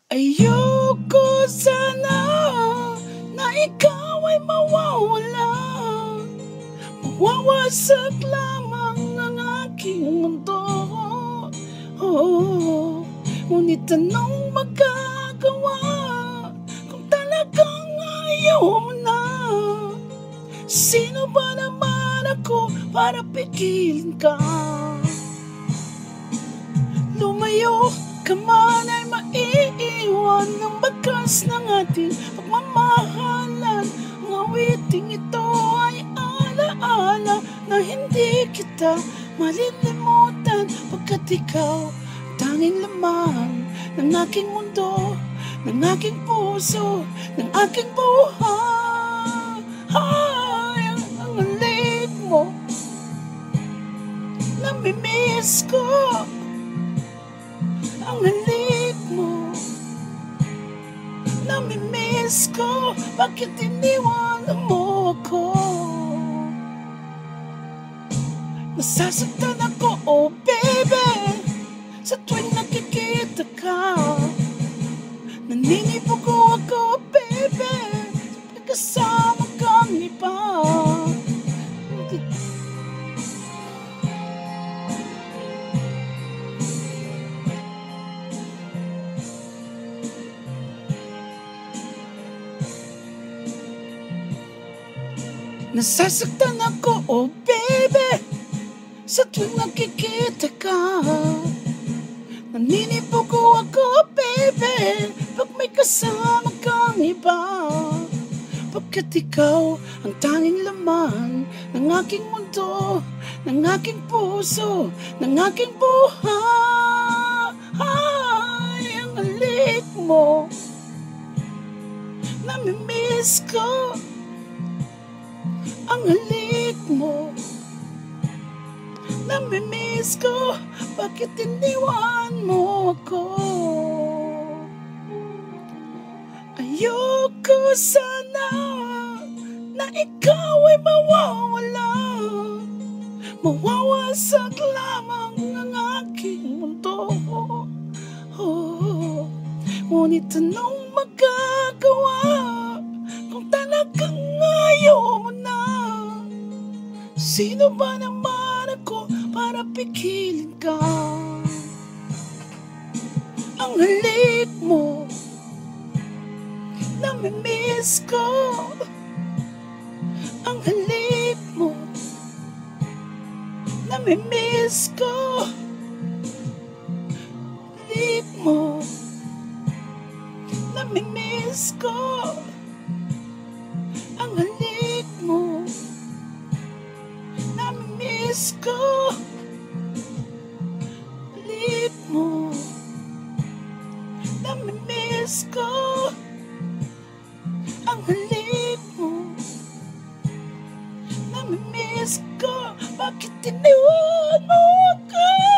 Ayoko sana na ikaw ay mawawala. Mawawasak lamang ang aking mundo. Ngunit anong magagawa kung talagang ayaw mo na? Sino ba naman ako para pigilin ka? Lumayo ka man ay maiiwan ng bakas ng ating pagmamahalan. Ang awiting ito ay alaala na hindi kita malilimutan, pagkat ikaw tanging laman ng aking mundo, ng aking puso, ng aking buhay. Ang halik mo, namimiss ko. Ang halik mo, namimiss ko. Bakit iniwanan mo ako? Nasasaktan ako, oh baby, sa tuwing nakikita ka. Naninibago ako, baby, kasama kang iba. Nasasaktan ako, oh baby, sa tuwing nakikita ka. Naninibago ako, baby, pag may kasama kang iba. Pagkat ikaw ang tanging laman ng aking mundo, ng aking puso, ng aking buhay. Ang halik mo, namimiss ko. Ang halik mo, namimiss ko. Bakit iniwan mo ako? Ayoko sana na ikaw ay mawawala. Mawawasak lamang ang aking mundo. Ngunit anong magagawa kung talagang ayaw mo na? Sino ba naman ako para pigilin ka? Ang halik mo, namimiss ko. Ang halik mo, namimiss ko. Halik mo, namimiss ko. Ang halik mo, namimiss ko. Halik mo, namimiss ko. Ang halik mo, namimiss ko. Bakit iniwan mo ako?